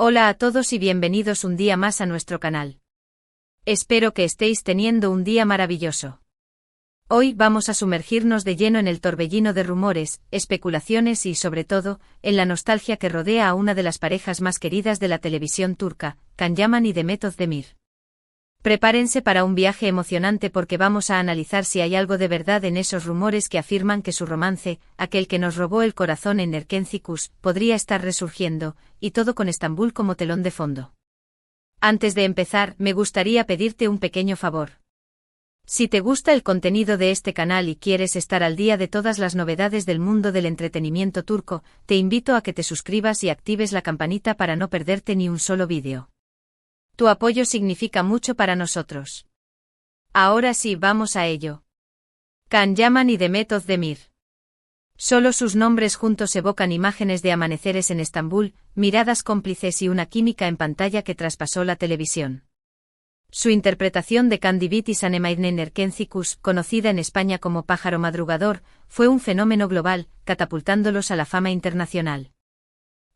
Hola a todos y bienvenidos un día más a nuestro canal. Espero que estéis teniendo un día maravilloso. Hoy vamos a sumergirnos de lleno en el torbellino de rumores, especulaciones y, sobre todo, en la nostalgia que rodea a una de las parejas más queridas de la televisión turca, Can Yaman y Demet Özdemir. Prepárense para un viaje emocionante porque vamos a analizar si hay algo de verdad en esos rumores que afirman que su romance, aquel que nos robó el corazón en Erkenci-Kuş, podría estar resurgiendo, y todo con Estambul como telón de fondo. Antes de empezar, me gustaría pedirte un pequeño favor. Si te gusta el contenido de este canal y quieres estar al día de todas las novedades del mundo del entretenimiento turco, te invito a que te suscribas y actives la campanita para no perderte ni un solo vídeo. Tu apoyo significa mucho para nosotros. Ahora sí, vamos a ello. Can Yaman y Demet Özdemir. Solo sus nombres juntos evocan imágenes de amaneceres en Estambul, miradas cómplices y una química en pantalla que traspasó la televisión. Su interpretación de Can Divit y Sanem en Erkenci-Kuş, conocida en España como Pájaro Madrugador, fue un fenómeno global, catapultándolos a la fama internacional.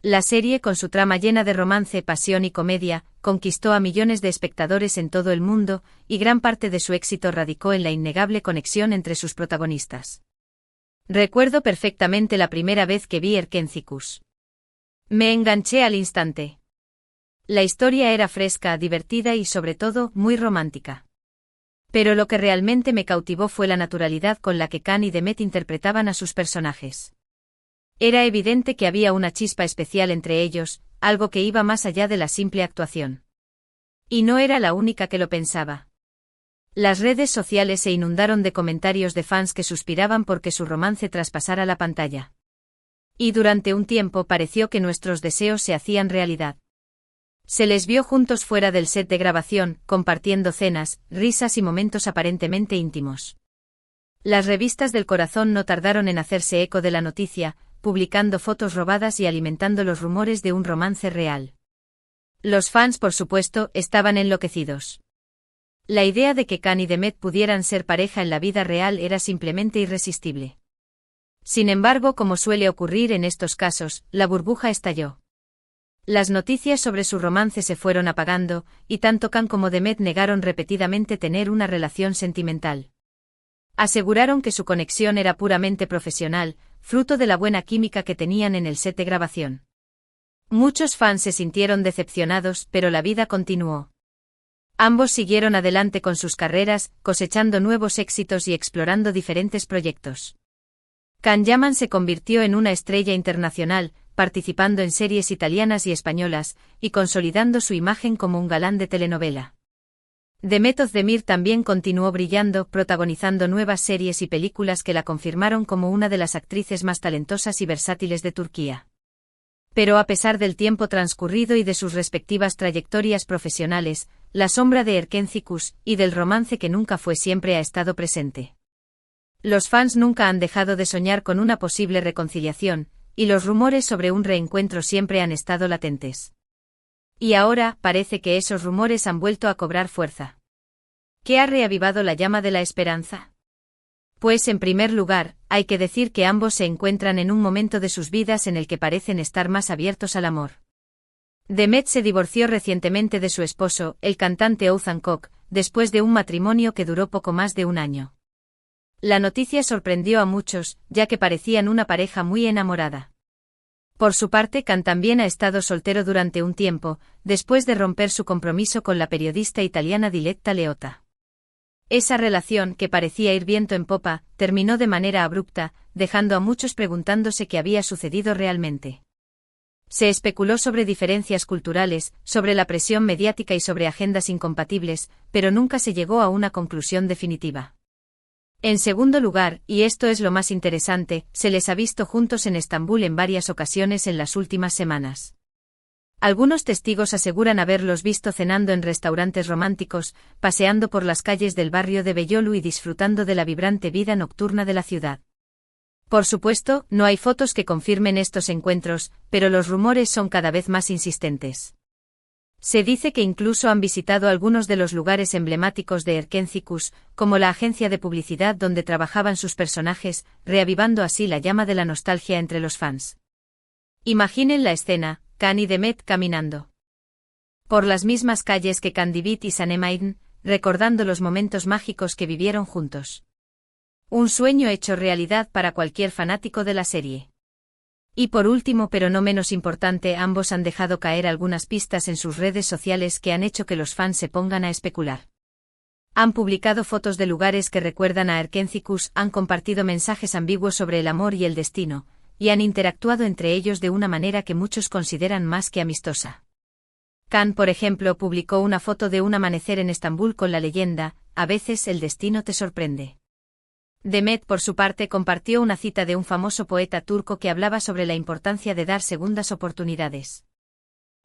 La serie, con su trama llena de romance, pasión y comedia, conquistó a millones de espectadores en todo el mundo, y gran parte de su éxito radicó en la innegable conexión entre sus protagonistas. Recuerdo perfectamente la primera vez que vi Erkenci-Kuş. Me enganché al instante. La historia era fresca, divertida y, sobre todo, muy romántica. Pero lo que realmente me cautivó fue la naturalidad con la que Can y Demet interpretaban a sus personajes. Era evidente que había una chispa especial entre ellos, algo que iba más allá de la simple actuación. Y no era la única que lo pensaba. Las redes sociales se inundaron de comentarios de fans que suspiraban porque su romance traspasara la pantalla. Y durante un tiempo pareció que nuestros deseos se hacían realidad. Se les vio juntos fuera del set de grabación, compartiendo cenas, risas y momentos aparentemente íntimos. Las revistas del corazón no tardaron en hacerse eco de la noticia, publicando fotos robadas y alimentando los rumores de un romance real. Los fans, por supuesto, estaban enloquecidos. La idea de que Can y Demet pudieran ser pareja en la vida real era simplemente irresistible. Sin embargo, como suele ocurrir en estos casos, la burbuja estalló. Las noticias sobre su romance se fueron apagando, y tanto Can como Demet negaron repetidamente tener una relación sentimental. Aseguraron que su conexión era puramente profesional, fruto de la buena química que tenían en el set de grabación. Muchos fans se sintieron decepcionados, pero la vida continuó. Ambos siguieron adelante con sus carreras, cosechando nuevos éxitos y explorando diferentes proyectos. Can Yaman se convirtió en una estrella internacional, participando en series italianas y españolas, y consolidando su imagen como un galán de telenovela. Demet Özdemir también continuó brillando, protagonizando nuevas series y películas que la confirmaron como una de las actrices más talentosas y versátiles de Turquía. Pero a pesar del tiempo transcurrido y de sus respectivas trayectorias profesionales, la sombra de Erkenci-Kuş y del romance que nunca fue siempre ha estado presente. Los fans nunca han dejado de soñar con una posible reconciliación, y los rumores sobre un reencuentro siempre han estado latentes. Y ahora, parece que esos rumores han vuelto a cobrar fuerza. ¿Qué ha reavivado la llama de la esperanza? Pues en primer lugar, hay que decir que ambos se encuentran en un momento de sus vidas en el que parecen estar más abiertos al amor. Demet se divorció recientemente de su esposo, el cantante Oğuzhan Koç, después de un matrimonio que duró poco más de un año. La noticia sorprendió a muchos, ya que parecían una pareja muy enamorada. Por su parte, Can también ha estado soltero durante un tiempo, después de romper su compromiso con la periodista italiana Diletta Leotta. Esa relación, que parecía ir viento en popa, terminó de manera abrupta, dejando a muchos preguntándose qué había sucedido realmente. Se especuló sobre diferencias culturales, sobre la presión mediática y sobre agendas incompatibles, pero nunca se llegó a una conclusión definitiva. En segundo lugar, y esto es lo más interesante, se les ha visto juntos en Estambul en varias ocasiones en las últimas semanas. Algunos testigos aseguran haberlos visto cenando en restaurantes románticos, paseando por las calles del barrio de Beyoğlu y disfrutando de la vibrante vida nocturna de la ciudad. Por supuesto, no hay fotos que confirmen estos encuentros, pero los rumores son cada vez más insistentes. Se dice que incluso han visitado algunos de los lugares emblemáticos de Erkenci-Kuş, como la agencia de publicidad donde trabajaban sus personajes, reavivando así la llama de la nostalgia entre los fans. Imaginen la escena, Can y Demet caminando. por las mismas calles que Candivit y Sanemein, recordando los momentos mágicos que vivieron juntos. Un sueño hecho realidad para cualquier fanático de la serie. Y por último, pero no menos importante, ambos han dejado caer algunas pistas en sus redes sociales que han hecho que los fans se pongan a especular. Han publicado fotos de lugares que recuerdan a Erkencis, han compartido mensajes ambiguos sobre el amor y el destino, y han interactuado entre ellos de una manera que muchos consideran más que amistosa. Can, por ejemplo, publicó una foto de un amanecer en Estambul con la leyenda: "A veces el destino te sorprende". Demet, por su parte, compartió una cita de un famoso poeta turco que hablaba sobre la importancia de dar segundas oportunidades.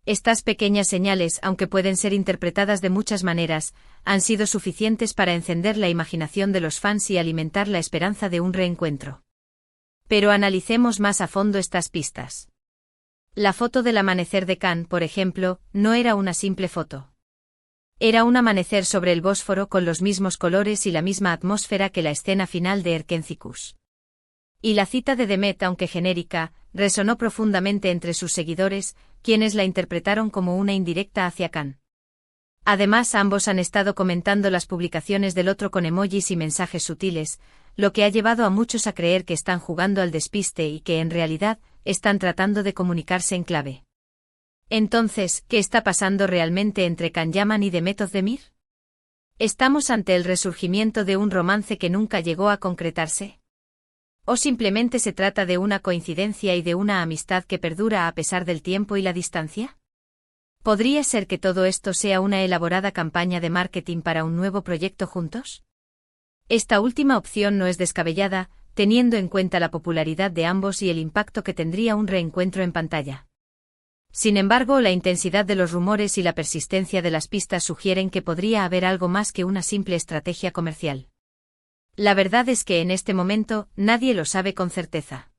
Estas pequeñas señales, aunque pueden ser interpretadas de muchas maneras, han sido suficientes para encender la imaginación de los fans y alimentar la esperanza de un reencuentro. Pero analicemos más a fondo estas pistas. La foto del amanecer de Can, por ejemplo, no era una simple foto. Era un amanecer sobre el Bósforo con los mismos colores y la misma atmósfera que la escena final de Erkencis. Y la cita de Demet, aunque genérica, resonó profundamente entre sus seguidores, quienes la interpretaron como una indirecta hacia Can. Además, ambos han estado comentando las publicaciones del otro con emojis y mensajes sutiles, lo que ha llevado a muchos a creer que están jugando al despiste y que en realidad están tratando de comunicarse en clave. Entonces, ¿qué está pasando realmente entre Can Yaman y Demet Özdemir? ¿Estamos ante el resurgimiento de un romance que nunca llegó a concretarse? ¿O simplemente se trata de una coincidencia y de una amistad que perdura a pesar del tiempo y la distancia? ¿Podría ser que todo esto sea una elaborada campaña de marketing para un nuevo proyecto juntos? Esta última opción no es descabellada, teniendo en cuenta la popularidad de ambos y el impacto que tendría un reencuentro en pantalla. Sin embargo, la intensidad de los rumores y la persistencia de las pistas sugieren que podría haber algo más que una simple estrategia comercial. La verdad es que en este momento nadie lo sabe con certeza.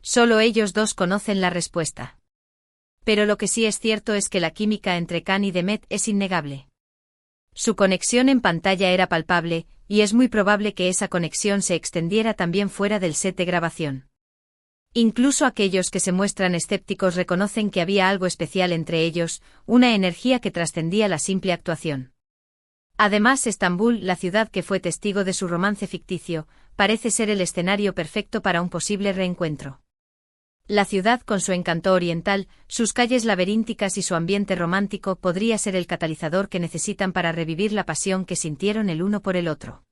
Solo ellos dos conocen la respuesta. Pero lo que sí es cierto es que la química entre Can y Demet es innegable. Su conexión en pantalla era palpable, y es muy probable que esa conexión se extendiera también fuera del set de grabación. Incluso aquellos que se muestran escépticos reconocen que había algo especial entre ellos, una energía que trascendía la simple actuación. Además, Estambul, la ciudad que fue testigo de su romance ficticio, parece ser el escenario perfecto para un posible reencuentro. La ciudad, con su encanto oriental, sus calles laberínticas y su ambiente romántico, podría ser el catalizador que necesitan para revivir la pasión que sintieron el uno por el otro.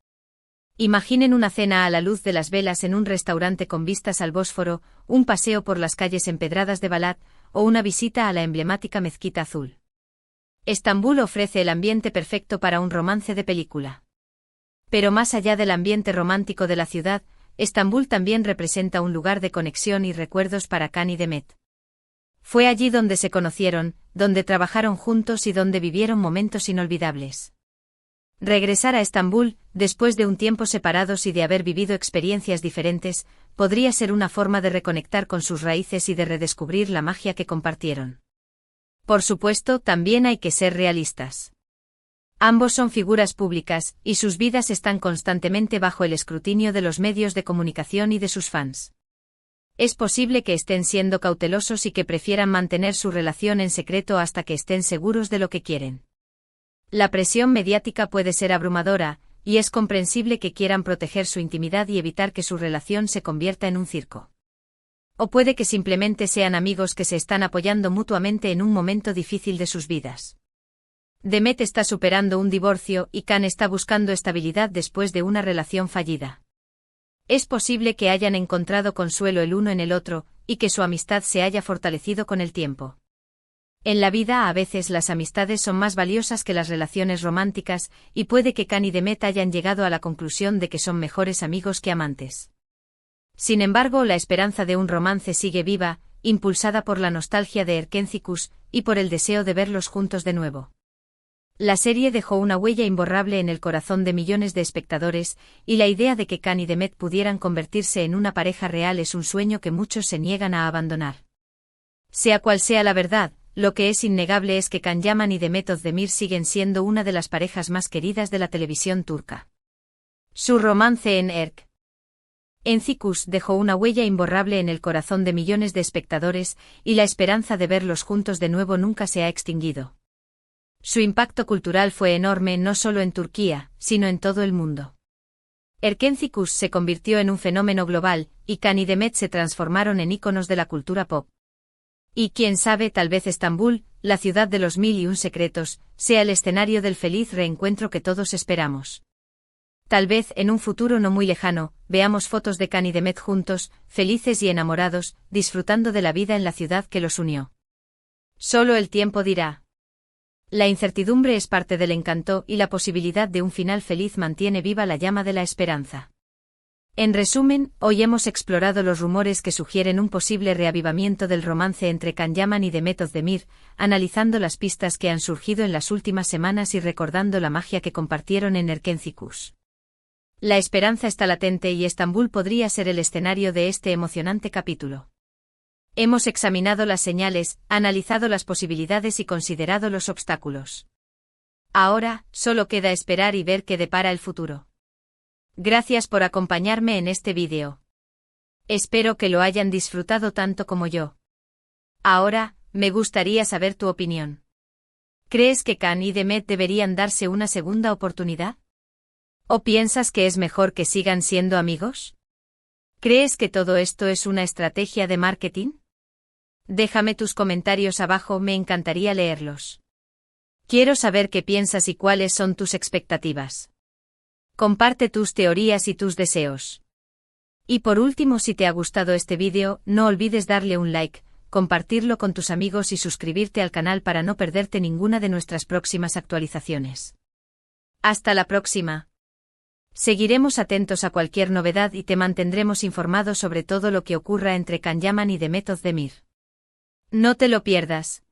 Imaginen una cena a la luz de las velas en un restaurante con vistas al Bósforo, un paseo por las calles empedradas de Balat, o una visita a la emblemática Mezquita Azul. Estambul ofrece el ambiente perfecto para un romance de película. Pero más allá del ambiente romántico de la ciudad, Estambul también representa un lugar de conexión y recuerdos para Can y Demet. Fue allí donde se conocieron, donde trabajaron juntos y donde vivieron momentos inolvidables. Regresar a Estambul, después de un tiempo separados y de haber vivido experiencias diferentes, podría ser una forma de reconectar con sus raíces y de redescubrir la magia que compartieron. Por supuesto, también hay que ser realistas. Ambos son figuras públicas, y sus vidas están constantemente bajo el escrutinio de los medios de comunicación y de sus fans. Es posible que estén siendo cautelosos y que prefieran mantener su relación en secreto hasta que estén seguros de lo que quieren. La presión mediática puede ser abrumadora, y es comprensible que quieran proteger su intimidad y evitar que su relación se convierta en un circo. O puede que simplemente sean amigos que se están apoyando mutuamente en un momento difícil de sus vidas. Demet está superando un divorcio y Can está buscando estabilidad después de una relación fallida. Es posible que hayan encontrado consuelo el uno en el otro, y que su amistad se haya fortalecido con el tiempo. En la vida a veces las amistades son más valiosas que las relaciones románticas, y puede que Can y Demet hayan llegado a la conclusión de que son mejores amigos que amantes. Sin embargo, la esperanza de un romance sigue viva, impulsada por la nostalgia de Erkencis, y por el deseo de verlos juntos de nuevo. La serie dejó una huella imborrable en el corazón de millones de espectadores, y la idea de que Can y Demet pudieran convertirse en una pareja real es un sueño que muchos se niegan a abandonar. Sea cual sea la verdad, lo que es innegable es que Can Yaman y Demet Özdemir siguen siendo una de las parejas más queridas de la televisión turca. Su romance en Erkencis dejó una huella imborrable en el corazón de millones de espectadores, y la esperanza de verlos juntos de nuevo nunca se ha extinguido. Su impacto cultural fue enorme no solo en Turquía, sino en todo el mundo. Erkenci se convirtió en un fenómeno global, y Can y Demet se transformaron en íconos de la cultura pop. Y quién sabe, tal vez Estambul, la ciudad de los 1001 secretos, sea el escenario del feliz reencuentro que todos esperamos. Tal vez, en un futuro no muy lejano, veamos fotos de Can y Demet juntos, felices y enamorados, disfrutando de la vida en la ciudad que los unió. Solo el tiempo dirá. La incertidumbre es parte del encanto y la posibilidad de un final feliz mantiene viva la llama de la esperanza. En resumen, hoy hemos explorado los rumores que sugieren un posible reavivamiento del romance entre Can Yaman y Demet Özdemir, analizando las pistas que han surgido en las últimas semanas y recordando la magia que compartieron en Erkenci. La esperanza está latente y Estambul podría ser el escenario de este emocionante capítulo. Hemos examinado las señales, analizado las posibilidades y considerado los obstáculos. Ahora, solo queda esperar y ver qué depara el futuro. Gracias por acompañarme en este vídeo. Espero que lo hayan disfrutado tanto como yo. Ahora, me gustaría saber tu opinión. ¿Crees que Can y Demet deberían darse una segunda oportunidad? ¿O piensas que es mejor que sigan siendo amigos? ¿Crees que todo esto es una estrategia de marketing? Déjame tus comentarios abajo, me encantaría leerlos. Quiero saber qué piensas y cuáles son tus expectativas. Comparte tus teorías y tus deseos. Y por último, si te ha gustado este vídeo, no olvides darle un like, compartirlo con tus amigos y suscribirte al canal para no perderte ninguna de nuestras próximas actualizaciones. Hasta la próxima. Seguiremos atentos a cualquier novedad y te mantendremos informado sobre todo lo que ocurra entre Can Yaman y Demet Özdemir. No te lo pierdas.